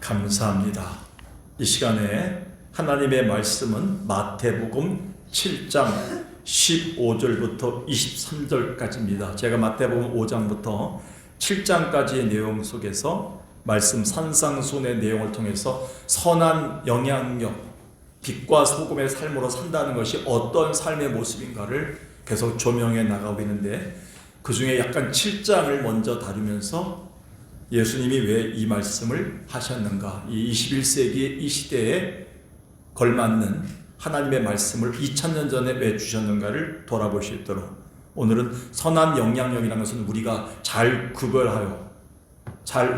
감사합니다. 이 시간에 하나님의 말씀은 마태복음 7장 15절부터 23절까지입니다. 제가 마태복음 5장부터 7장까지의 내용 속에서 말씀 산상순의 내용을 통해서 선한 영향력, 빛과 소금의 삶으로 산다는 것이 어떤 삶의 모습인가를 계속 조명해 나가고 있는데, 그 중에 약간 7장을 먼저 다루면서 예수님이 왜 이 말씀을 하셨는가, 이 21세기 이 시대에 걸맞는 하나님의 말씀을 2000년 전에 왜 주셨는가를 돌아볼 수 있도록, 오늘은 선한 영향력이라는 것은 우리가 잘 구별하여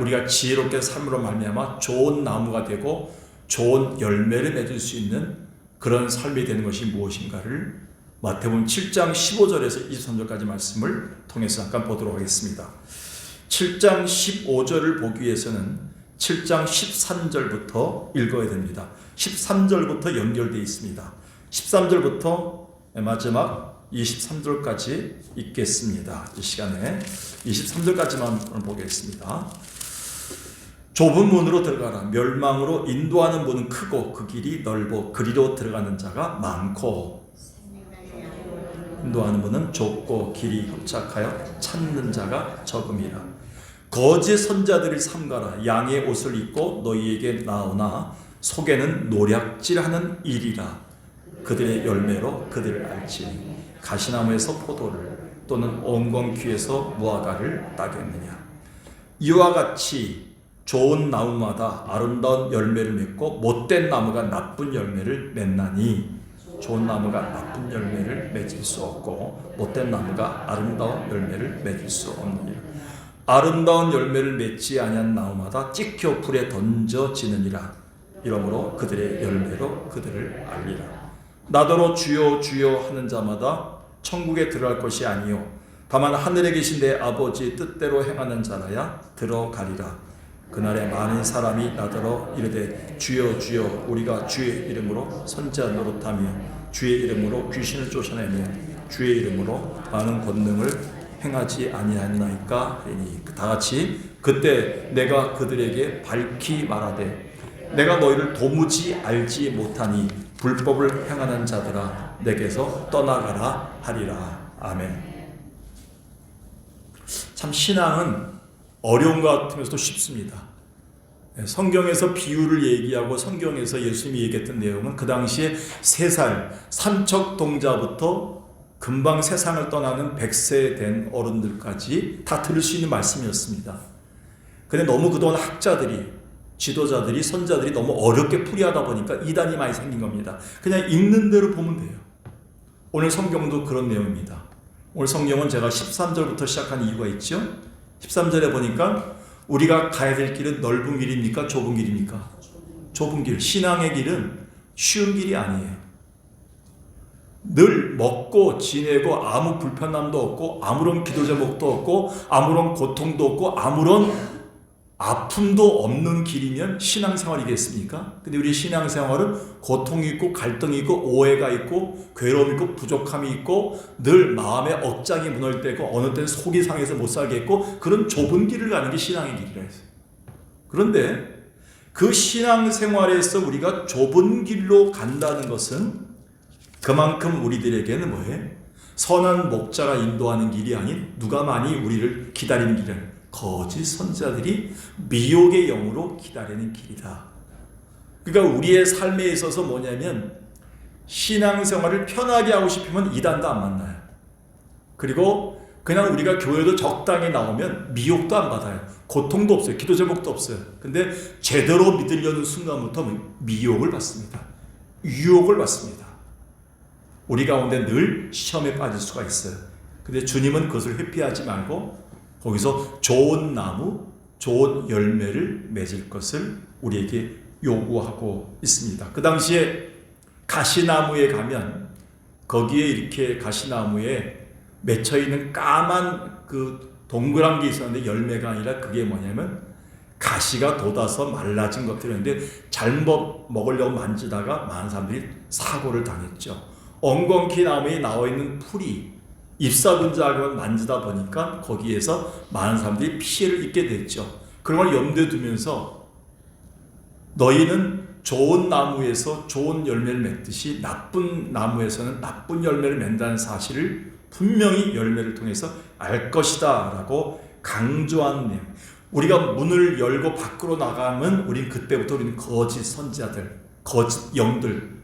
우리가 지혜롭게 삶으로 말미암아 좋은 나무가 되고 좋은 열매를 맺을 수 있는 그런 삶이 되는 것이 무엇인가를 마태복음 7장 15절에서 23절까지 말씀을 통해서 잠깐 보도록 하겠습니다. 7장 15절을 보기 위해서는 7장 13절부터 읽어야 됩니다. 13절부터 연결되어 있습니다. 13절부터 마지막 23절까지 읽겠습니다. 이 시간에 23절까지만 보겠습니다. 좁은 문으로 들어가라. 멸망으로 인도하는 문은 크고 그 길이 넓고 그리로 들어가는 자가 많고, 인도하는 문은 좁고 길이 협착하여 찾는 자가 적음이라. 거짓 선자들을 삼가라. 양의 옷을 입고 너희에게 나오나 속에는 노략질하는 일이라. 그들의 열매로 그들을 알지니 가시나무에서 포도를 또는 엉겅퀴에서 무화과를 따겠느냐. 이와 같이 좋은 나무마다 아름다운 열매를 맺고 못된 나무가 나쁜 열매를 맺나니, 좋은 나무가 나쁜 열매를 맺을 수 없고 못된 나무가 아름다운 열매를 맺을 수 없느니라. 아름다운 열매를 맺지 아니한 나무마다 찍혀 불에 던져지느니라. 이러므로 그들의 열매로 그들을 알리라. 나더러 주여 주여 하는 자마다 천국에 들어갈 것이 아니요 다만 하늘에 계신 내 아버지 뜻대로 행하는 자라야 들어가리라. 그날에 많은 사람이 나더러 이르되 주여 주여 우리가 주의 이름으로 선지자 노릇하며 주의 이름으로 귀신을 쫓아내며 주의 이름으로 많은 권능을 행하지 아니하나이까 하니, 다같이 그때 내가 그들에게 밝히 말하되 내가 너희를 도무지 알지 못하니 불법을 행하는 자들아 내게서 떠나가라 하리라. 아멘. 참 신앙은 어려운 것 같으면서도 쉽습니다. 성경에서 비유를 얘기하고 성경에서 예수님이 얘기했던 내용은 그 당시에 3살 삼척동자부터 금방 세상을 떠나는 100세 된 어른들까지 다 들을 수 있는 말씀이었습니다. 근데 너무 그동안 학자들이, 지도자들이, 선자들이 너무 어렵게 풀이하다 보니까 이단이 많이 생긴 겁니다. 그냥 읽는 대로 보면 돼요. 오늘 성경도 그런 내용입니다. 오늘 성경은 제가 13절부터 시작한 이유가 있죠. 13절에 보니까 우리가 가야 될 길은 넓은 길입니까? 좁은 길입니까? 좁은 길. 신앙의 길은 쉬운 길이 아니에요. 늘 먹고 지내고 아무 불편함도 없고 아무런 기도 제목도 없고 아무런 고통도 없고 아무런 아픔도 없는 길이면 신앙생활이겠습니까? 근데 우리 신앙생활은 고통이 있고 갈등이 있고 오해가 있고 괴로움이 있고 부족함이 있고 늘 마음에 억장이 무너질 때고 어느 때는 속이 상해서 못 살겠고, 그런 좁은 길을 가는 게 신앙의 길이라 했어요. 그런데 그 신앙생활에서 우리가 좁은 길로 간다는 것은 그만큼 우리들에게는 뭐예요? 선한 목자가 인도하는 길이 아닌 누가 많이 우리를 기다리는 길이라는, 거짓 선지자들이 미혹의 영으로 기다리는 길이다. 그러니까 우리의 삶에 있어서 뭐냐면 신앙생활을 편하게 하고 싶으면 이단도 안 만나요. 그리고 그냥 우리가 교회도 적당히 나오면 미혹도 안 받아요. 고통도 없어요. 기도 제목도 없어요. 근데 제대로 믿으려는 순간부터 미혹을 받습니다. 유혹을 받습니다. 우리 가운데 늘 시험에 빠질 수가 있어요. 근데 주님은 그것을 회피하지 말고 거기서 좋은 나무, 좋은 열매를 맺을 것을 우리에게 요구하고 있습니다. 그 당시에 가시나무에 가면 거기에 이렇게 가시나무에 맺혀있는 까만 그 동그란 게 있었는데 열매가 아니라 그게 뭐냐면 가시가 돋아서 말라진 것들이었는데 잘못 먹으려고 만지다가 많은 사람들이 사고를 당했죠. 엉겅퀴 나무에 나와있는 풀이 잎사분자를 만지다 보니까 거기에서 많은 사람들이 피해를 입게 됐죠. 그런 걸 염두에 두면서 너희는 좋은 나무에서 좋은 열매를 맺듯이 나쁜 나무에서는 나쁜 열매를 맺는다는 사실을 분명히 열매를 통해서 알 것이다 라고 강조한 내용. 우리가 문을 열고 밖으로 나가면 그때부터 우리는 거짓 선지자들, 거짓 영들,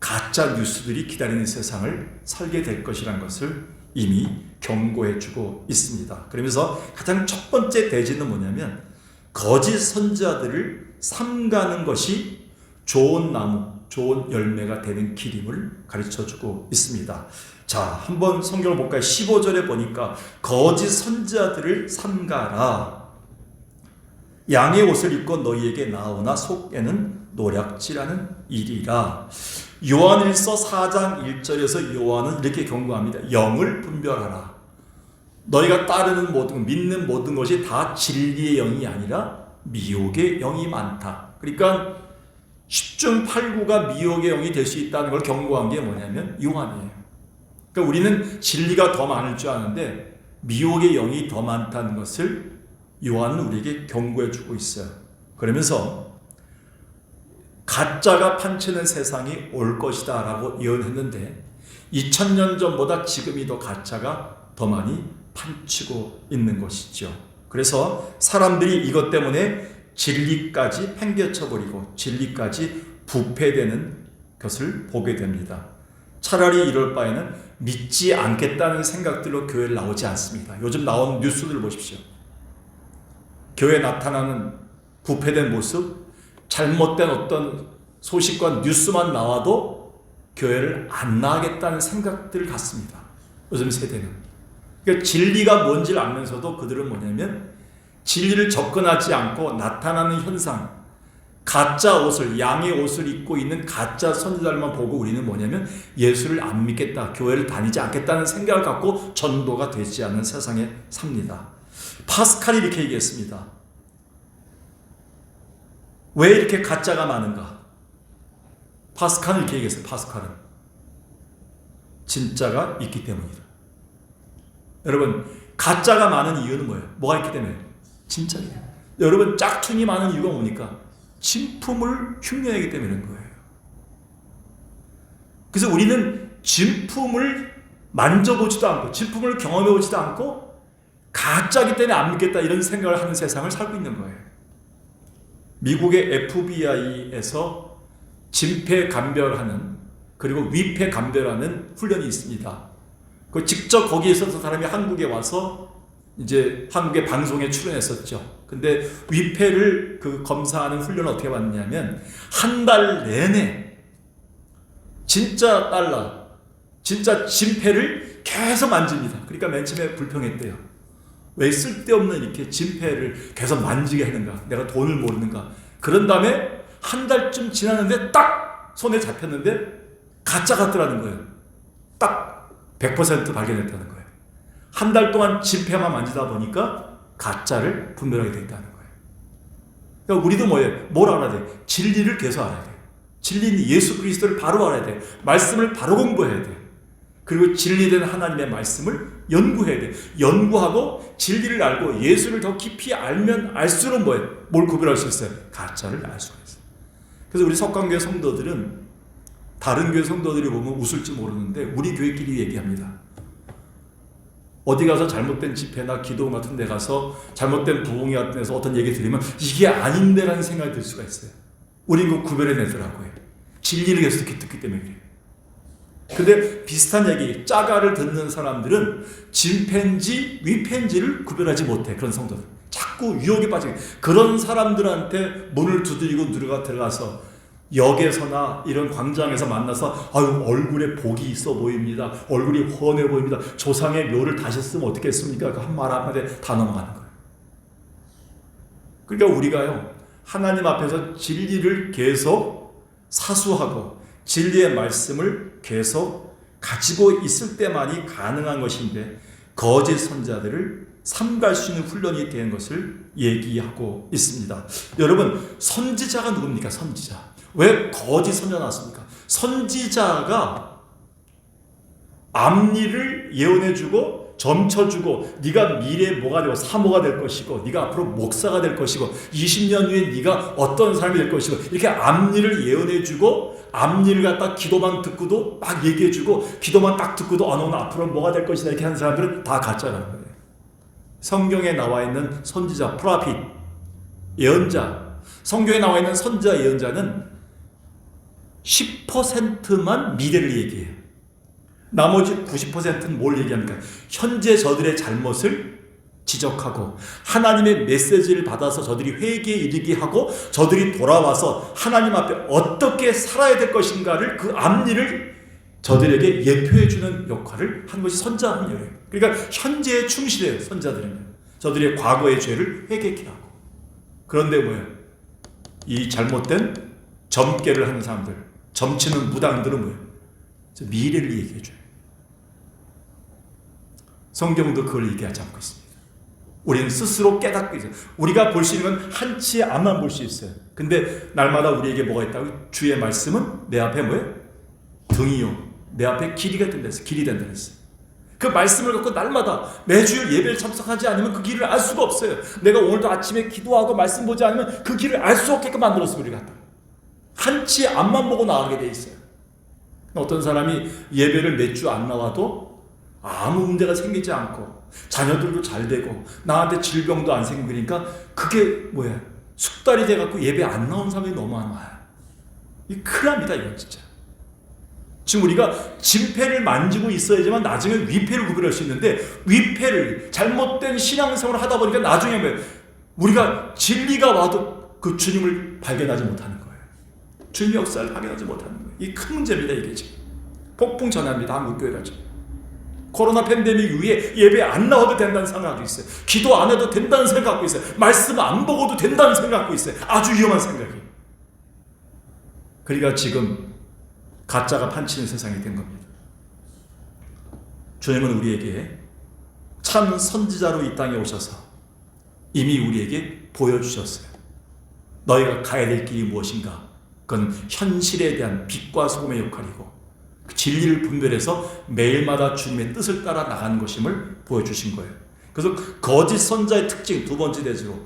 가짜 뉴스들이 기다리는 세상을 살게 될 것이라는 것을 이미 경고해 주고 있습니다. 그러면서 가장 첫 번째 대지는 뭐냐면 거짓 선지자들을 삼가는 것이 좋은 나무, 좋은 열매가 되는 길임을 가르쳐 주고 있습니다. 자, 한번 성경을 볼까요? 15절에 보니까 거짓 선지자들을 삼가라. 양의 옷을 입고 너희에게 나오나 속에는 노략질하는 일이라. 요한일서 4장 1절에서 요한은 이렇게 경고합니다. 영을 분별하라. 너희가 따르는 모든, 믿는 모든 것이 다 진리의 영이 아니라 미혹의 영이 많다. 그러니까 10중 8구가 미혹의 영이 될 수 있다는 걸 경고한 게 뭐냐면 요한이에요. 그러니까 우리는 진리가 더 많을 줄 아는데 미혹의 영이 더 많다는 것을 요한은 우리에게 경고해 주고 있어요. 그러면서 가짜가 판치는 세상이 올 것이다 라고 예언했는데 2000년 전보다 지금이 더 가짜가 더 많이 판치고 있는 것이죠. 그래서 사람들이 이것 때문에 진리까지 팽개쳐버리고 진리까지 부패되는 것을 보게 됩니다. 차라리 이럴 바에는 믿지 않겠다는 생각들로 교회를 나오지 않습니다. 요즘 나온 뉴스들 보십시오. 교회에 나타나는 부패된 모습, 잘못된 어떤 소식과 뉴스만 나와도 교회를 안 나가겠다는 생각들 같습니다. 요즘 세대는. 그러니까 진리가 뭔지를 알면서도 그들은 뭐냐면 진리를 접근하지 않고 나타나는 현상, 가짜 옷을, 양의 옷을 입고 있는 가짜 선지자들만 보고 우리는 뭐냐면 예수를 안 믿겠다, 교회를 다니지 않겠다는 생각을 갖고 전도가 되지 않는 세상에 삽니다. 파스칼이 이렇게 얘기했습니다. 왜 이렇게 가짜가 많은가? 파스칼은 이렇게 얘기했어요. 파스칼은 진짜가 있기 때문이다. 여러분, 가짜가 많은 이유는 뭐예요? 뭐가 있기 때문에? 진짜예요. 여러분, 짝퉁이 많은 이유가 뭡니까? 진품을 흉내내기 때문인 거예요. 그래서 우리는 진품을 만져보지도 않고 진품을 경험해보지도 않고 가짜기 때문에 안 믿겠다 이런 생각을 하는 세상을 살고 있는 거예요. 미국의 FBI에서 진폐 감별하는 그리고 위폐 감별하는 훈련이 있습니다. 그 직접 거기에서 사람이 한국에 와서 이제 한국의 방송에 출연했었죠. 근데 위폐를 검사하는 훈련을 어떻게 받느냐면 한 달 내내 진짜 달러, 진짜 진폐를 계속 만집니다. 그러니까 맨 처음에 불평했대요. 왜 쓸데없는 이렇게 진폐를 계속 만지게 하는가? 내가 돈을 모르는가? 그런 다음에 한 달쯤 지났는데 딱 손에 잡혔는데 가짜 같더라는 거예요. 딱 100% 발견했다는 거예요. 한 달 동안 진폐만 만지다 보니까 가짜를 분별하게 됐다는 거예요. 그러니까 우리도 뭐예요? 뭘 알아야 돼? 진리를 계속 알아야 돼. 진리는 예수 그리스도를 바로 알아야 돼. 말씀을 바로 공부해야 돼. 그리고 진리된 하나님의 말씀을 연구해야 돼. 연구하고 진리를 알고 예수를 더 깊이 알면 알수록 뭐예요? 뭘 구별할 수 있어요? 가짜를 알 수가 있어요. 그래서 우리 석강교회 성도들은 다른 교회 성도들이 보면 웃을지 모르는데 우리 교회끼리 얘기합니다. 어디 가서 잘못된 집회나 기도 같은 데 가서 잘못된 부흥회 같은 데서 어떤 얘기 들으면 이게 아닌데라는 생각이 들 수가 있어요. 우린 그 구별해내더라고요. 진리를 계속 듣기 때문에 그래요. 근데 비슷한 얘기, 짜가를 듣는 사람들은 진폐인지 위폐인지를 구별하지 못해. 그런 성도들. 자꾸 유혹에 빠지게. 그런 사람들한테 문을 두드리고 들어가서 역에서나 이런 광장에서 만나서 아유 얼굴에 복이 있어 보입니다. 얼굴이 훤해 보입니다. 조상의 묘를 다시 쓰면 어떻겠습니까? 한 말 한마디에 다 넘어가는 거예요. 그러니까 우리가요 하나님 앞에서 진리를 계속 사수하고 진리의 말씀을 계속 가지고 있을 때만이 가능한 것인데 거짓 선지자들을 삼갈 수 있는 훈련이 되는 것을 얘기하고 있습니다. 여러분, 선지자가 누굽니까? 선지자. 왜 거짓 선지자 나왔습니까? 선지자가 앞일을 예언해주고 점쳐주고 네가 미래에 뭐가 되고 사모가 될 것이고 네가 앞으로 목사가 될 것이고 20년 후에 네가 어떤 삶이 될 것이고 이렇게 앞일을 예언해주고 앞일을 갖다 기도만 듣고도 막 얘기해주고 기도만 딱 듣고도 너는 앞으로 뭐가 될 것이다 이렇게 하는 사람들은 다 가짜라는 거예요. 성경에 나와 있는 선지자, 프로핏, 예언자, 성경에 나와 있는 선지자, 예언자는 10%만 미래를 얘기해요. 나머지 90%는 뭘 얘기합니까? 현재 저들의 잘못을 지적하고 하나님의 메시지를 받아서 저들이 회개에 이르게 하고 저들이 돌아와서 하나님 앞에 어떻게 살아야 될 것인가를 그 앞일을 저들에게 예표해 주는 역할을 한 것이 선지자 합력이에요. 그러니까 현재에 충실해요. 선지자들은 저들의 과거의 죄를 회개케 하고. 그런데 뭐예요? 이 잘못된 점괘를 하는 사람들, 점치는 무당들은 뭐예요? 미래를 얘기해 줘요. 성경도 그걸 얘기하지 않고 있습니다. 우리는 스스로 깨닫고 있어요. 우리가 볼 수 있는 건 한치의 앞만 볼 수 있어요. 근데 날마다 우리에게 뭐가 있다고? 주의 말씀은 내 앞에 뭐예요? 등이요. 내 앞에 길이가 된다 했어요. 길이 된다 했어요. 그 말씀을 갖고 날마다 매주 예배를 참석하지 않으면 그 길을 알 수가 없어요. 내가 오늘도 아침에 기도하고 말씀 보지 않으면 그 길을 알 수 없게끔 만들었어요. 우리가 한치의 앞만 보고 나가게 돼 있어요. 어떤 사람이 예배를 몇 주 안 나와도 아무 문제가 생기지 않고 자녀들도 잘 되고 나한테 질병도 안 생기니까 그게 뭐야? 숙달이 돼갖고 예배 안 나온 사람이 너무 많아요. 이 큰일 납니다. 이건 진짜. 지금 우리가 진패를 만지고 있어야지만 나중에 위패를 구별할 수 있는데 위패를 잘못된 신앙생활을 하다 보니까 나중에 뭐예요? 우리가 진리가 와도 그 주님을 발견하지 못하는 거예요. 주님의 역사를 발견하지 못하는 거예요. 이 큰 문제입니다. 이게 지금 폭풍 전야입니다. 한국교회가 지금 코로나 팬데믹 이후에 예배 안 나와도 된다는 생각하고 있어요. 기도 안 해도 된다는 생각하고 있어요. 말씀 안 보고도 된다는 생각하고 있어요. 아주 위험한 생각이에요. 그러니까 지금 가짜가 판치는 세상이 된 겁니다. 주님은 우리에게 참 선지자로 이 땅에 오셔서 이미 우리에게 보여주셨어요. 너희가 가야 될 길이 무엇인가? 그건 현실에 대한 빛과 소금의 역할이고 진리를 분별해서 매일마다 주님의 뜻을 따라 나가는 것임을 보여주신 거예요. 그래서 거짓 선자의 특징, 두 번째 대지로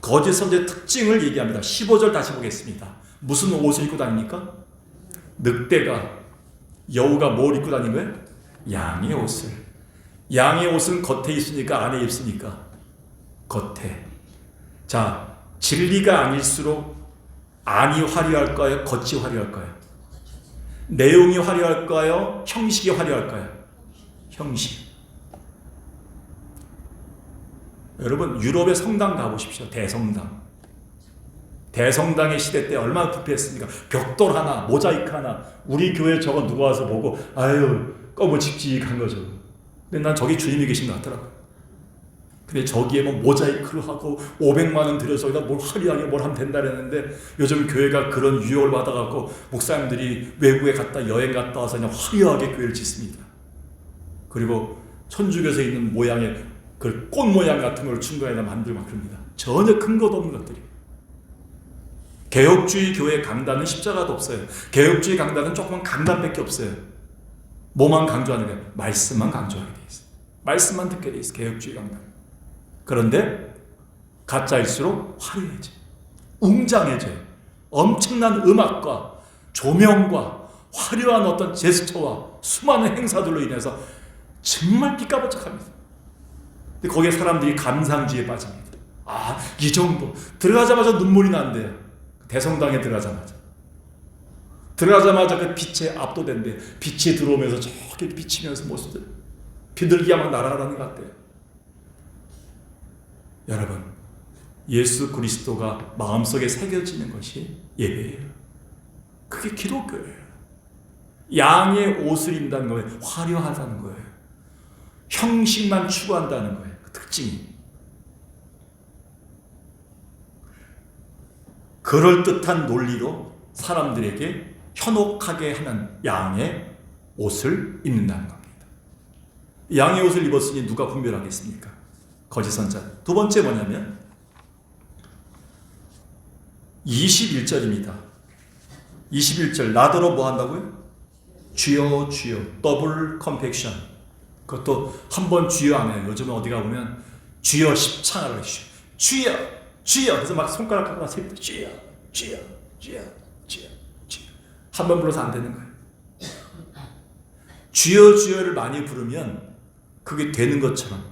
거짓 선자의 특징을 얘기합니다. 15절 다시 보겠습니다. 무슨 옷을 입고 다닙니까? 늑대가, 여우가 뭘 입고 다니는 거예요? 양의 옷을. 양의 옷은 겉에 있으니까 안에 입습니까? 겉에. 자, 진리가 아닐수록 안이 화려할까요? 겉이 화려할까요? 내용이 화려할까요? 형식이 화려할까요? 형식. 여러분 유럽의 성당 가보십시오. 대성당. 대성당의 시대 때 얼마나 부패했습니까? 벽돌 하나, 모자이크 하나. 우리 교회 저거 누가 와서 보고 아유 꺼무직직한 거죠. 근데 난 저기 주님이 계신 것 같더라고요. 근데 저기에 뭐 모자이크를 하고 500만 원 들여서 여기다 뭘 화려하게 뭘 하면 된다 그랬는데 요즘 교회가 그런 유혹을 받아갖고 목사님들이 외국에 갔다 여행 갔다 와서 그냥 화려하게 교회를 짓습니다. 그리고 천주교에서 있는 모양의 그 꽃 모양 같은 걸 중간에다 만들고 막 그럽니다. 전혀 근거도 없는 것들이. 개혁주의 교회 강단은 십자가도 없어요. 개혁주의 강단은 조그만 강단밖에 없어요. 뭐만 강조하는 거예요? 말씀만 강조하게 돼 있어요. 말씀만 듣게 돼 있어요. 개혁주의 강단. 그런데 가짜일수록 화려해져, 웅장해져요. 엄청난 음악과 조명과 화려한 어떤 제스처와 수많은 행사들로 인해서 정말 삐까번쩍합니다. 근데 거기에 사람들이 감상주의에 빠집니다. 아, 이 정도. 들어가자마자 눈물이 난대요. 대성당에 들어가자마자 그 빛에 압도된대. 빛이 들어오면서 저렇게 비치면서 모습들 비둘기가 막 날아가는 것 같대요. 여러분, 예수 그리스도가 마음속에 새겨지는 것이 예배예요. 그게 기독교예요. 양의 옷을 입는다는 거예요. 화려하다는 거예요. 형식만 추구한다는 거예요. 그 특징이. 그럴듯한 논리로 사람들에게 현혹하게 하는 양의 옷을 입는다는 겁니다. 양의 옷을 입었으니 누가 분별하겠습니까? 거짓 선자. 두 번째 뭐냐면 21절입니다. 21절 나더러 뭐 한다고요? 주여 주여 더블 컴팩션. 그것도 한 번 주여 안 해요. 요즘은 어디 가보면 주여 십창을 해주셔. 주여, 주여. 그래서 막 손가락 하나 세우고 주여, 주여, 주여, 주여, 주여. 한 번 불러서 안 되는 거예요. 주여, 주여를 많이 부르면 그게 되는 것처럼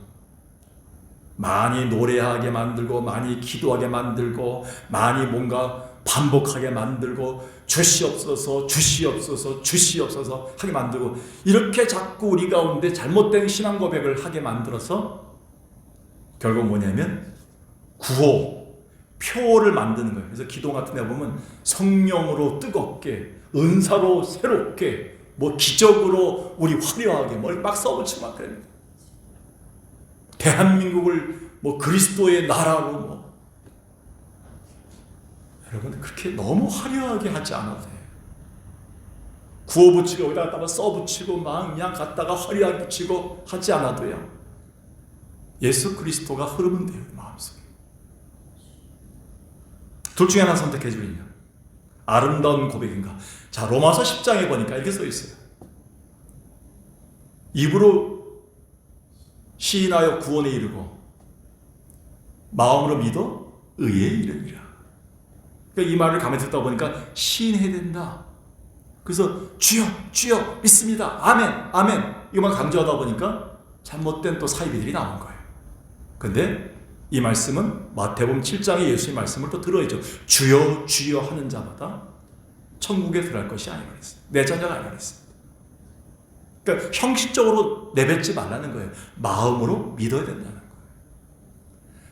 많이 노래하게 만들고, 많이 기도하게 만들고, 많이 뭔가 반복하게 만들고, 주시옵소서, 주시옵소서, 주시옵소서 하게 만들고, 이렇게 자꾸 우리 가운데 잘못된 신앙 고백을 하게 만들어서 결국 뭐냐면 구호, 표를 만드는 거예요. 그래서 기도 같은 데 보면 성령으로 뜨겁게, 은사로 새롭게, 뭐 기적으로 우리 화려하게 머리 막 써붙이고 막 그래요. 대한민국을 뭐 그리스도의 나라로 뭐. 여러분 그렇게 너무 화려하게 하지 않아도 돼요. 구호 붙이고 여기다 갖다가 써 붙이고 막 그냥 갖다가 화려하게 붙이고 하지 않아도요. 예수 그리스도가 흐르면 돼요. 마음속에. 둘 중에 하나 선택해 주면요. 아름다운 고백인가. 자, 로마서 10장에 보니까 이렇게 써 있어요. 입으로 시인하여 구원에 이르고 마음으로 믿어 의에 이르리라. 그러니까 이 말을 가만히 듣다 보니까 시인해야 된다. 그래서 주여 주여 믿습니다. 아멘 아멘 이것만 강조하다 보니까 잘못된 또 사이비들이 나온 거예요. 근데 이 말씀은 마태복음 7장의 예수의 말씀을 또 들어야죠. 주여 주여 하는 자마다 천국에 들어갈 것이 아니라 그랬어요. 내 자녀가 아니라 그랬어요. 그러니까 형식적으로 내뱉지 말라는 거예요. 마음으로 믿어야 된다는 거예요.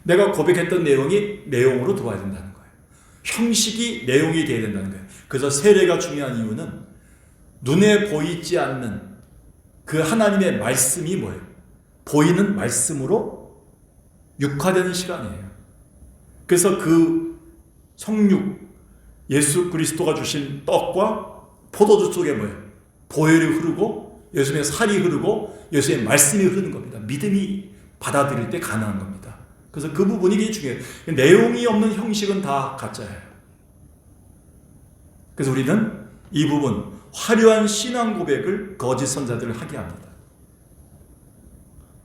내가 고백했던 내용이 내용으로 들어와야 된다는 거예요. 형식이 내용이 되어야 된다는 거예요. 그래서 세례가 중요한 이유는 눈에 보이지 않는 그 하나님의 말씀이 뭐예요? 보이는 말씀으로 육화되는 시간이에요. 그래서 그 성육, 예수 그리스도가 주신 떡과 포도주 속에 뭐예요? 보혈이 흐르고 예수님의 살이 흐르고 예수의 말씀이 흐르는 겁니다. 믿음이 받아들일 때 가능한 겁니다. 그래서 그 부분이 굉장히 중요해요. 내용이 없는 형식은 다 가짜예요. 그래서 우리는 이 부분, 화려한 신앙 고백을 거짓 선자들을 하게 합니다.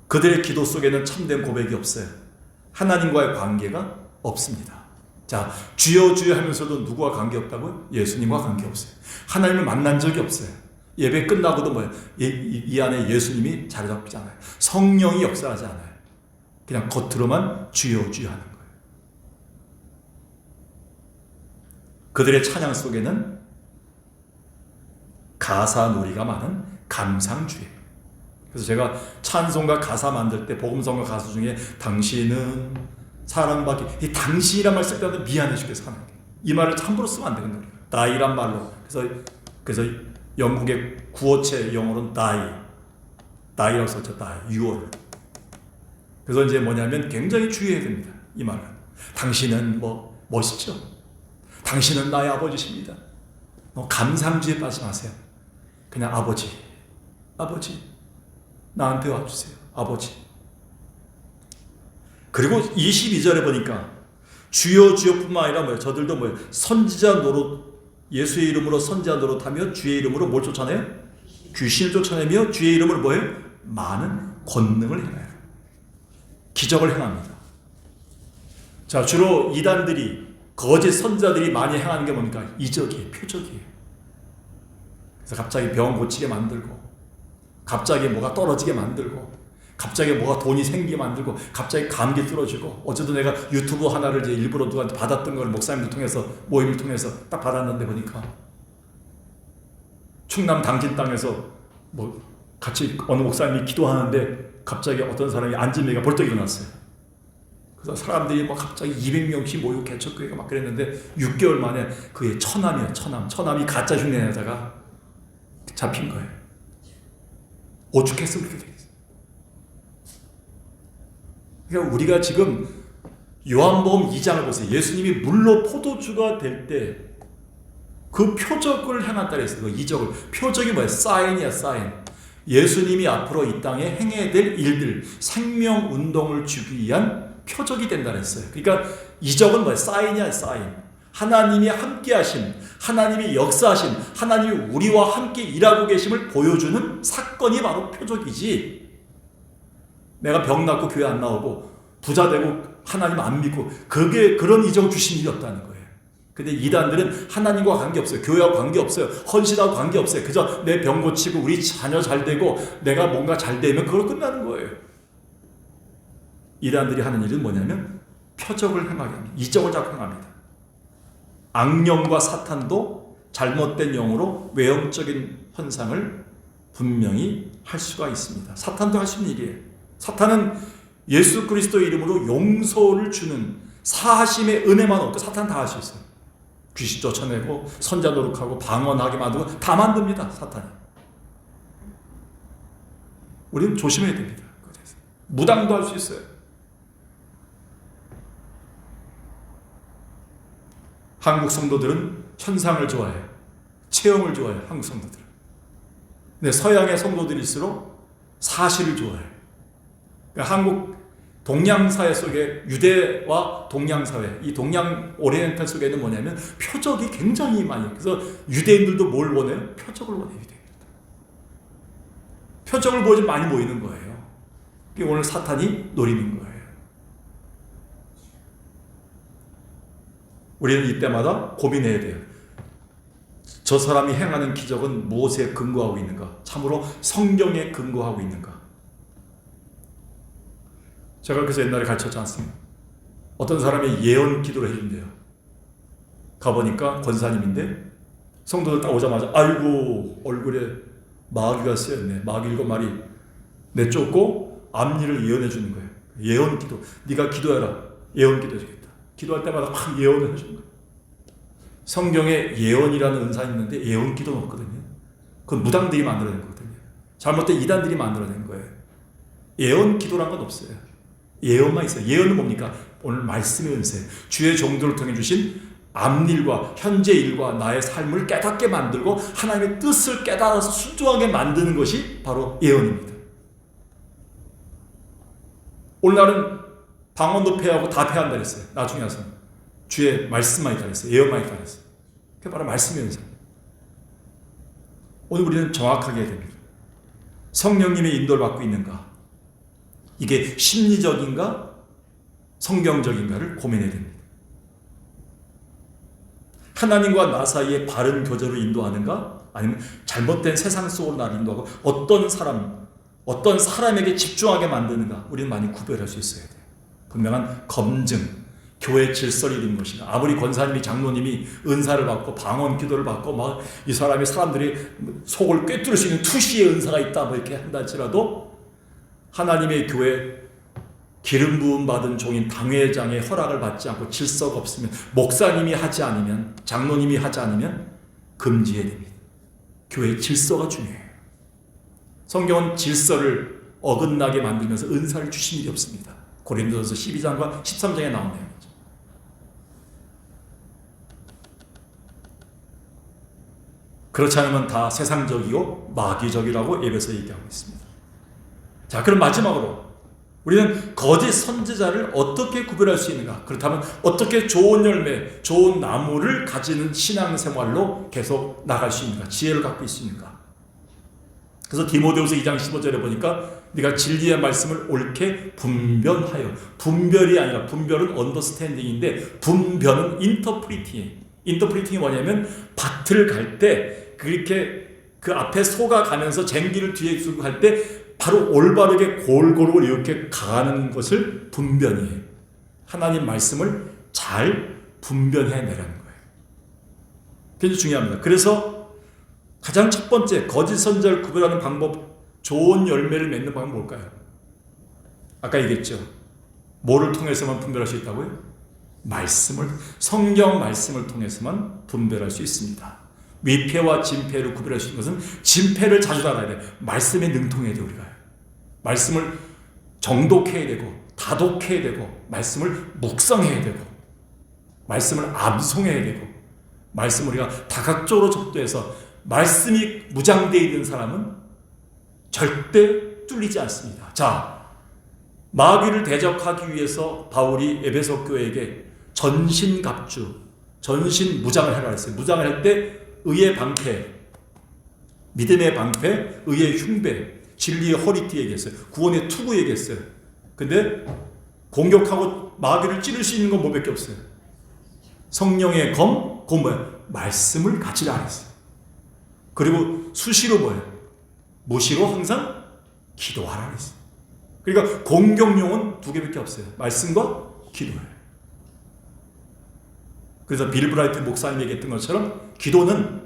그들의 기도 속에는 참된 고백이 없어요. 하나님과의 관계가 없습니다. 자, 주여 주여 하면서도 누구와 관계 없다고요? 예수님과 관계 없어요. 하나님을 만난 적이 없어요. 예배 끝나고도 뭐예요? 이 안에 예수님이 자리 잡지 않아요. 성령이 역사하지 않아요. 그냥 겉으로만 주여 주여 하는 거예요. 그들의 찬양 속에는 가사 놀이가 많은 감상주예요. 그래서 제가 찬송가 가사 만들 때 복음성가 가사 중에 당신은 사랑받기, 이 당신이란 말 쓸 때마다 미안해 죽겠어 하는 거예요. 이 말을 함부로 쓰면 안 되거든요. die란 말로. 그래서 영국의 구어체 영어로는 die라고 썼죠. die, 6월. 그래서 이제 뭐냐면 굉장히 주의해야 됩니다. 이 말은. 당신은 뭐 멋있죠? 당신은 나의 아버지십니다. 감상주의에 빠지지 마세요. 그냥 아버지 나한테 와주세요. 아버지. 그리고 22절에 보니까 주여 주여뿐만 아니라 뭐예요? 저들도 뭐예요? 선지자 노릇, 예수의 이름으로 선지자 노릇하며 주의 이름으로 뭘 쫓아내요? 귀신을 쫓아내며 주의 이름으로 뭐예요? 많은 권능을 행해요. 기적을 행합니다. 자, 주로 이단들이, 거짓 선자들이 많이 행하는 게 뭡니까? 이적이에요. 표적이에요. 그래서 갑자기 병 고치게 만들고, 갑자기 뭐가 떨어지게 만들고, 갑자기 뭐가 돈이 생기게 만들고, 갑자기 감기 뚫어지고. 어제도 내가 유튜브 하나를 이제 일부러 누구한테 받았던 걸 목사님들 통해서, 모임을 통해서 딱 받았는데 보니까 충남 당진 땅에서 뭐 같이 어느 목사님이 기도하는데 갑자기 어떤 사람이 앉은 애가 벌떡 일어났어요. 그래서 사람들이 뭐 갑자기 200명씩 모이고 개척교회가 막 그랬는데 6개월 만에 그의 처남이에요. 처남이 가짜 흉내내다가 잡힌 거예요. 오죽했으면 그렇게 되겠어요. 그러니까 우리가 지금 요한복음 2장을 보세요. 예수님이 물로 포도주가 될 때 그 표적을 행한다 그랬어요. 그 이적을. 표적이 뭐예요? 사인이야, 사인. 예수님이 앞으로 이 땅에 행해야 될 일들, 생명운동을 주기 위한 표적이 된다 그랬어요. 그러니까 이적은 뭐예요? 사인이야, 사인. 하나님이 함께 하심, 하나님이 역사하심, 하나님이 우리와 함께 일하고 계심을 보여주는 사건이 바로 표적이지, 내가 병 낫고 교회 안 나오고 부자 되고 하나님 안 믿고 그게 그런 이적 주신 일이 없다는 거예요. 근데 이단들은 하나님과 관계없어요. 교회와 관계없어요. 헌신하고 관계없어요. 그저 내 병 고치고 우리 자녀 잘 되고 내가 뭔가 잘 되면 그걸로 끝나는 거예요. 이단들이 하는 일은 뭐냐면 표적을 행하게 합니다. 이적을 자꾸 행합니다. 악령과 사탄도 잘못된 영으로 외형적인 현상을 분명히 할 수가 있습니다. 사탄도 할 수 있는 일이에요. 사탄은 예수 그리스도의 이름으로 용서를 주는 사하심의 은혜만 없고 사탄 다 할 수 있어요. 귀신 쫓아내고 선자 노릇하고 방언하게 만들고 다 만듭니다. 사탄이. 우리는 조심해야 됩니다. 무당도 할 수 있어요. 한국 성도들은 현상을 좋아해요. 체험을 좋아해요. 한국 성도들은. 근데 서양의 성도들일수록 사실을 좋아해요. 그러니까 한국 동양사회 속에 유대와 동양사회, 이 동양 오리엔탈 속에는 뭐냐면 표적이 굉장히 많이. 그래서 유대인들도 뭘 원해요? 표적을 원해요. 유대인들도. 표적을 보지 많이 모이는 거예요. 그게 오늘 사탄이 노리는 거예요. 우리는 이때마다 고민해야 돼요. 저 사람이 행하는 기적은 무엇에 근거하고 있는가? 참으로 성경에 근거하고 있는가? 제가 그래서 옛날에 가르쳤지 않습니까? 어떤 사람이 예언 기도를 해준대요. 가보니까 권사님인데 성도들 딱 오자마자 아이고 얼굴에 마귀가 쓰였네. 마귀 7마리 내쫓고 앞니를 예언해 주는 거예요. 예언 기도. 네가 기도해라. 예언 기도 해주겠다. 기도할 때마다 막 예언을 해주는 거예요. 성경에 예언이라는 은사가 있는데 예언 기도는 없거든요. 그건 무당들이 만들어낸 거거든요. 잘못된 이단들이 만들어낸 거예요. 예언 기도란 건 없어요. 예언만 있어요. 예언은 뭡니까? 오늘 말씀의 은세, 주의 종들을 통해 주신 앞일과 현재 일과 나의 삶을 깨닫게 만들고 하나님의 뜻을 깨달아서 순종하게 만드는 것이 바로 예언입니다. 오늘날은 방언도 패하고 다 패한다 그랬어요. 나중에 와서 주의 말씀만 있다 그랬어요. 예언만 있다 그랬어요. 그게 바로 말씀의 은사. 오늘 우리는 정확하게 해야 됩니다. 성령님의 인도를 받고 있는가? 이게 심리적인가 성경적인가를 고민해야 됩니다. 하나님과 나 사이에 바른 교제로 인도하는가? 아니면 잘못된 세상 속으로 나를 인도하고 어떤 사람에게 집중하게 만드는가? 우리는 많이 구별할 수 있어야 돼요. 분명한 검증, 교회 질서를 이루는 것인가? 아무리 권사님이 장로님이 은사를 받고 방언 기도를 받고 막 이 사람들이 속을 꿰뚫을 수 있는 투시의 은사가 있다 뭐 이렇게 한다 할지라도 하나님의 교회 기름 부음 받은 종인 당회장의 허락을 받지 않고 질서가 없으면 목사님이 하지 않으면 장로님이 하지 않으면 금지해야 됩니다. 교회의 질서가 중요해요. 성경은 질서를 어긋나게 만들면서 은사를 주신 일이 없습니다. 고린도전서 12장과 13장에 나온 내용이죠. 그렇지 않으면 다 세상적이고 마귀적이라고 에베소 얘기하고 있습니다. 자, 그럼 마지막으로 우리는 거짓 선지자를 어떻게 구별할 수 있는가? 그렇다면 어떻게 좋은 열매, 좋은 나무를 가지는 신앙생활로 계속 나갈 수 있는가? 지혜를 갖고 있습니까? 그래서 디모데후서 2장 15절에 보니까 네가 진리의 말씀을 옳게 분별하여, 분별이 아니라 분별은 언더스탠딩인데 분별은 인터프리팅이 뭐냐면 밭을 갈 때 그렇게 그 앞에 소가 가면서 쟁기를 뒤에 두고 갈 때 바로 올바르게 골고루 이렇게 가는 것을 분별이에요. 하나님 말씀을 잘 분별해내라는 거예요. 굉장히 중요합니다. 그래서 가장 첫 번째 거짓 선지자를 구별하는 방법, 좋은 열매를 맺는 방법은 뭘까요? 아까 얘기했죠. 뭐를 통해서만 분별할 수 있다고요? 성경 말씀을 통해서만 분별할 수 있습니다. 위패와 진패를 구별할 수 있는 것은 진패를 자주 알아야 돼요. 말씀에 능통해야 돼요. 우리가 말씀을 정독해야 되고 다독해야 되고 말씀을 묵상해야 되고 말씀을 암송해야 되고 말씀을 우리가 다각적으로 접도해서 말씀이 무장되어 있는 사람은 절대 뚫리지 않습니다. 자, 마귀를 대적하기 위해서 바울이 에베소 교회에게 전신갑주, 전신무장을 하라 했어요. 무장을 할 때 의의 방패, 믿음의 방패, 의의 흉배, 진리의 허리띠 얘기했어요. 구원의 투구 얘기했어요. 근데 공격하고 마귀를 찌를 수 있는 건 뭐밖에 없어요. 성령의 검, 그건 뭐야? 말씀을 가지라 했어요. 그리고 수시로 뭐예요? 무시로 항상 기도하라 했어요. 그러니까 공격용은 두 개밖에 없어요. 말씀과 기도예요. 그래서 빌 브라이트 목사님이 얘기했던 것처럼 기도는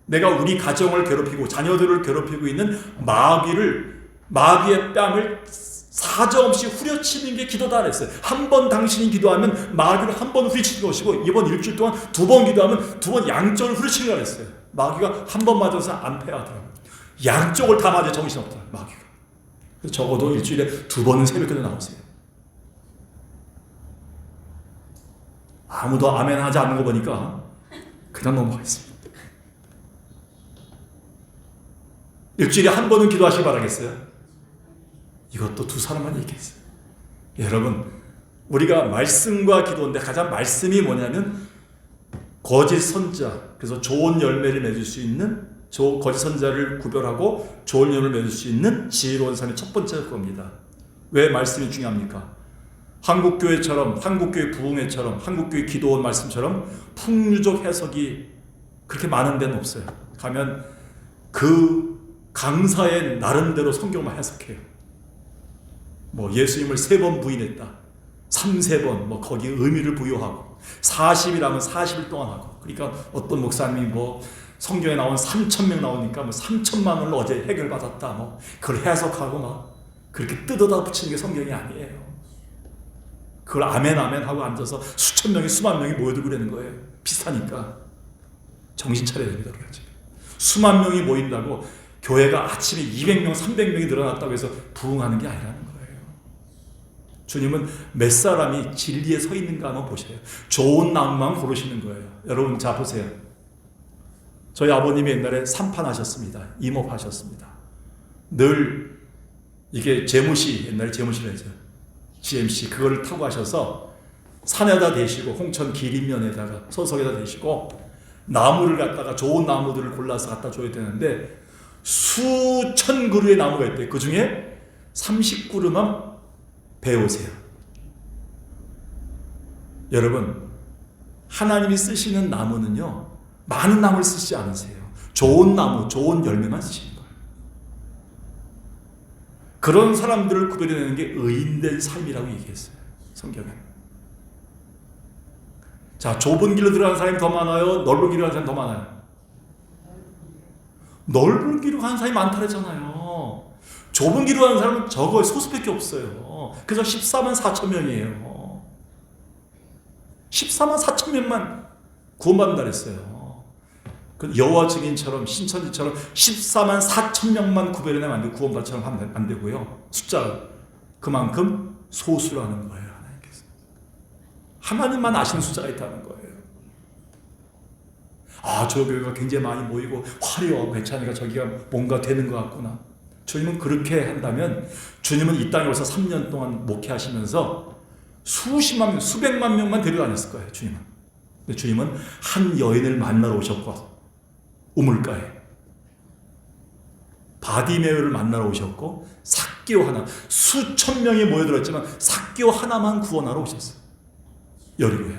내가 우리 가정을 괴롭히고 자녀들을 괴롭히고 있는 마귀의 뺨을 사정없이 후려치는 게 기도다 그랬어요. 한 번 당신이 기도하면 마귀를 한 번 후려치는 것이고, 이번 일주일 동안 2번 기도하면 2번 양쪽을 후려치는 거 그랬어요. 마귀가 한 번 맞아서 안 패하더라고요. 양쪽을 다 맞아 정신없더라고요, 마귀가. 그래서 적어도 일주일에 2번은 새벽기도 나오세요. 아무도 아멘 하지 않는 거 보니까 그냥 넘어가겠습니다. 일주일에 한 번은 기도하시기 바라겠어요. 이것도 두 사람만 얘기했어요. 여러분, 우리가 말씀과 기도인데 가장 말씀이 뭐냐면 거짓 선자, 그래서 좋은 열매를 맺을 수 있는 거짓 선자를 구별하고 좋은 열매를 맺을 수 있는 지혜로운 삶의 첫 번째 겁니다. 왜 말씀이 중요합니까? 한국교회처럼, 한국교회 부흥회처럼, 한국교회 기도원 말씀처럼 풍류적 해석이 그렇게 많은 데는 없어요. 가면 그 강사의 나름대로 성경만 해석해요. 뭐 예수님을 3번 부인했다, 3번 뭐 거기에 의미를 부여하고, 40이라면 40일 동안 하고. 그러니까 어떤 목사님이 뭐 성경에 나온 3,000명 나오니까 뭐 3,000만 원을 어제 해결받았다, 뭐 그걸 해석하고 막 그렇게 뜯어다 붙이는 게 성경이 아니에요. 그걸 아멘 아멘 하고 앉아서 수천 명이 수만 명이 모여들고 그러는 거예요. 비슷하니까 정신 차려야 됩니다. 수만 명이 모인다고 교회가 아침에 200명 300명이 늘어났다고 해서 부흥하는 게 아니라는 거예요. 주님은 몇 사람이 진리에 서 있는가 한번 보세요. 좋은 나무만 고르시는 거예요. 여러분, 자 보세요. 저희 아버님이 옛날에 산판하셨습니다. 임업하셨습니다. 늘 이게 재무시, 옛날에 재무시를 했죠. GMC 그거를 타고 하셔서 산에다 대시고, 홍천 기린면에다가 소석에다 대시고, 나무를 갖다가 좋은 나무들을 골라서 갖다 줘야 되는데 수천 그루의 나무가 있대요. 그 중에 30그루만 배우세요. 여러분, 하나님이 쓰시는 나무는요, 많은 나무를 쓰시지 않으세요. 좋은 나무, 좋은 열매만 쓰시는 거예요. 그런 사람들을 구별해내는 게 의인된 삶이라고 얘기했어요, 성경은. 자, 좁은 길로 들어가는 사람이 더 많아요? 넓은 길로 가는 사람이 더 많아요? 넓은 길로 가는 사람이 많다 그랬잖아요. 좁은 길로 가는 사람은 적어요. 소수밖에 없어요. 그래서 14만 4천 명이에요. 14만 4천 명만 구원받는다 그랬어요. 여호와 증인처럼, 신천지처럼 14만 4천 명만 구별해내면 안 되고 구원받처럼 하면 안 되고요. 숫자 그만큼 소수라는 거예요. 하나님께서. 하나님만 아시는 숫자가 있다는 거예요. 아, 저 교회가 굉장히 많이 모이고 화려하고 괜찮으니까 저기가 뭔가 되는 것 같구나. 주님은 그렇게 한다면 주님은 이 땅에 와서 3년 동안 목회하시면서 수십만 명, 수백만 명만 데려다녔을 거예요. 주님은. 근데 주님은 한 여인을 만나러 오셨고, 우물가에 바디메오를 만나러 오셨고, 삭개오 하나, 수천 명이 모여들었지만 삭개오 하나만 구원하러 오셨어요. 여리고에.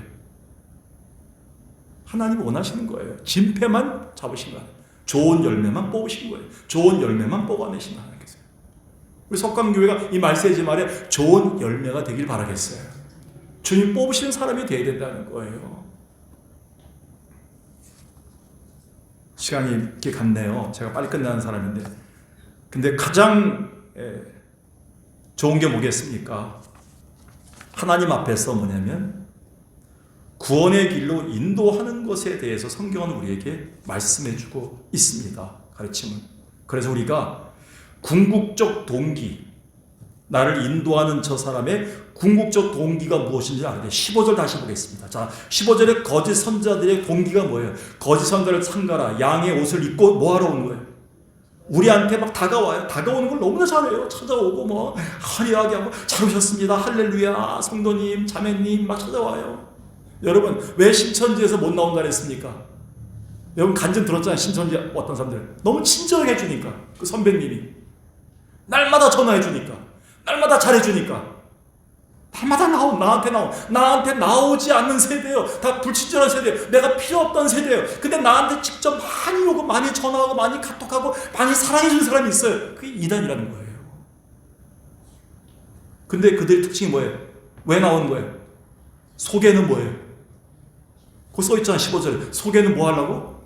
하나님이 원하시는 거예요. 진패만 잡으신 거예요. 좋은 열매만 뽑으신 거예요. 좋은 열매만 뽑아내신 하나님께서. 우리 석강교회가 이 말세지 말에 좋은 열매가 되길 바라겠어요. 주님 뽑으시는 사람이 되어야 된다는 거예요. 시간이 이렇게 갔네요. 제가 빨리 끝나는 사람인데. 근데 가장 좋은 게 뭐겠습니까? 하나님 앞에서 뭐냐면 구원의 길로 인도하는 것에 대해서 성경은 우리에게 말씀해주고 있습니다. 가르침은. 그래서 우리가 궁극적 동기, 나를 인도하는 저 사람의 궁극적 동기가 무엇인지 알아야 돼요. 15절 다시 보겠습니다. 자, 15절에 거짓 선자들의 동기가 뭐예요? 거짓 선자를 상가라, 양의 옷을 입고 뭐하러 온 거예요? 우리한테 막 다가와요. 다가오는 걸 너무나 잘해요. 찾아오고 뭐 화려하게 하고, 잘 오셨습니다, 할렐루야, 성도님, 자매님 막 찾아와요. 여러분, 왜 신천지에서 못 나온다 그랬습니까? 여러분 간증 들었잖아요. 신천지 어떤 사람들 너무 친절하게 해주니까, 그 선배님이 날마다 전화해 주니까, 날마다 잘해주니까. 날마다 나한테 나오지 않는 세대예요. 다 불친절한 세대예요. 내가 필요 없던 세대예요. 근데 나한테 직접 많이 오고 많이 전화하고 많이 카톡하고 많이 사랑해주는 사람이 있어요. 그게 이단이라는 거예요. 근데 그들의 특징이 뭐예요? 왜 나오는 거예요? 속에는 뭐예요? 그거 써있잖아. 15절에. 속에는 뭐 하려고?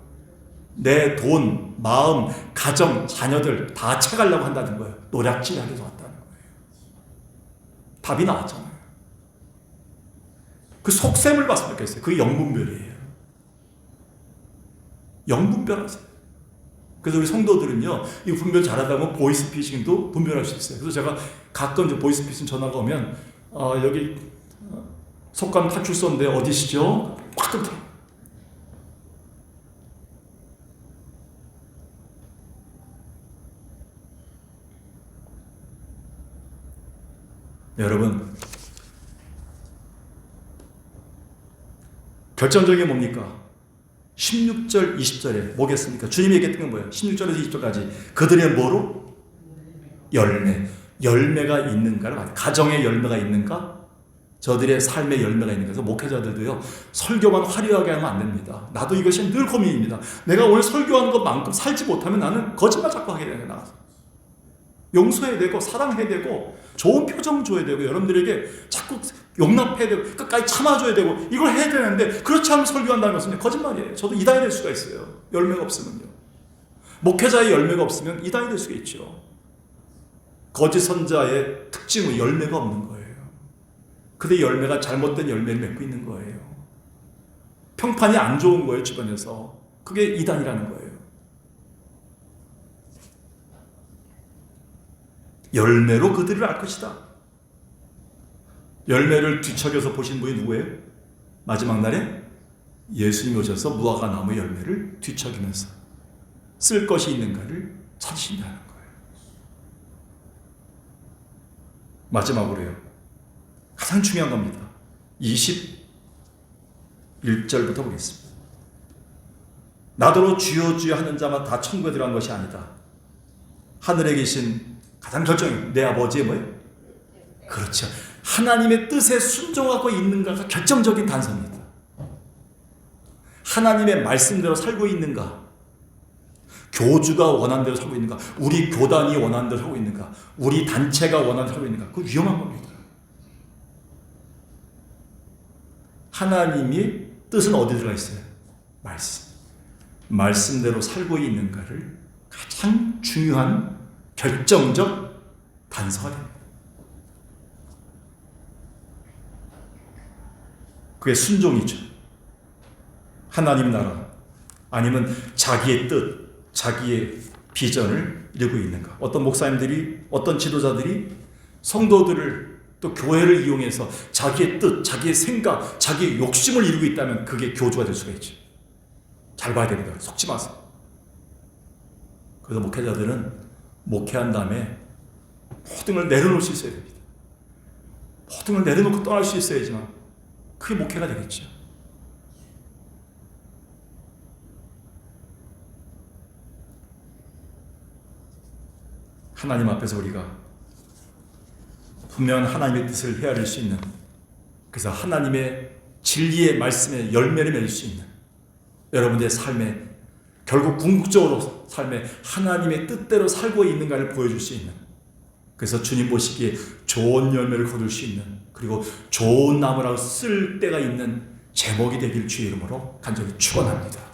내 돈, 마음, 가정, 자녀들 다 채가려고 한다는 거예요. 노략질하려고 한다는 거예요. 답이 나왔잖아요. 그 속셈을 봤으면 좋겠어요. 그게 영분별이에요. 영분별 하세요. 그래서 우리 성도들은요, 이 분별 잘하다 보면 보이스피싱도 분별할 수 있어요. 그래서 제가 가끔 이제 보이스피싱 전화가 오면, 여기 속감 탈출소인데 어디시죠? 확 끊겨. 여러분, 결정적인 게 뭡니까? 16절, 20절에 뭐겠습니까? 주님이 얘기했던 건 뭐예요? 16절에서 20절까지 그들의 뭐로? 열매가 있는가를, 가정의 열매가 있는가? 저들의 삶의 열매가 있는가? 그래서 목회자들도요, 설교만 화려하게 하면 안 됩니다. 나도 이것이 늘 고민입니다. 내가 오늘 설교하는 것만큼 살지 못하면 나는 거짓말 자꾸 하게 되는 거야. 용서해야 되고 사랑해야 되고 좋은 표정 줘야 되고 여러분들에게 자꾸 용납해야 되고 끝까지 참아줘야 되고 이걸 해야 되는데 그렇지 않으면 설교한다는 것은 거짓말이에요. 저도 이단이 될 수가 있어요. 열매가 없으면요. 목회자의 열매가 없으면 이단이 될 수가 있죠. 거짓 선자의 특징은 열매가 없는 거예요. 그의 열매가 잘못된 열매를 맺고 있는 거예요. 평판이 안 좋은 거예요. 주변에서. 그게 이단이라는 거예요. 열매로 그들을 알 것이다. 열매를 뒤척여서 보신 분이 누구예요? 마지막 날에 예수님이 오셔서 무화과 나무 열매를 뒤척이면서 쓸 것이 있는가를 찾으신다는 거예요. 마지막으로요. 가장 중요한 겁니다. 21절부터 보겠습니다. 나더러 주여 주여 하는 자만 다 천국에 들어간 것이 아니다. 하늘에 계신 가장 결정이 내 아버지의 뭐예요? 그렇죠. 하나님의 뜻에 순종하고 있는가가 결정적인 단서입니다. 하나님의 말씀대로 살고 있는가? 교주가 원하는 대로 살고 있는가? 우리 교단이 원하는 대로 살고 있는가? 우리 단체가 원하는 대로 살고 있는가? 그거 위험한 겁니다. 하나님이 뜻은 어디 들어가 있어요? 말씀. 말씀대로 살고 있는가를 가장 중요한 결정적 단서가 됩니다. 그게 순종이죠. 하나님 나라 아니면 자기의 뜻, 자기의 비전을 이루고 있는가. 어떤 목사님들이, 어떤 지도자들이 성도들을 또 교회를 이용해서 자기의 뜻, 자기의 생각, 자기의 욕심을 이루고 있다면 그게 교주가 될 수가 있죠. 잘 봐야 됩니다. 속지 마세요. 그래서 목회자들은 목회한 다음에 모든 걸 내려놓을 수 있어야 됩니다. 모든 걸 내려놓고 떠날 수 있어야지만 그게 목회가 되겠죠. 하나님 앞에서 우리가 분명한 하나님의 뜻을 헤아릴 수 있는, 그래서 하나님의 진리의 말씀에 열매를 맺을 수 있는 여러분들의 삶에, 결국 궁극적으로 삶에 하나님의 뜻대로 살고 있는가를 보여줄 수 있는, 그래서 주님 보시기에 좋은 열매를 거둘 수 있는, 그리고 좋은 나무라고 쓸 때가 있는 제목이 되길 주의 이름으로 간절히 축원합니다.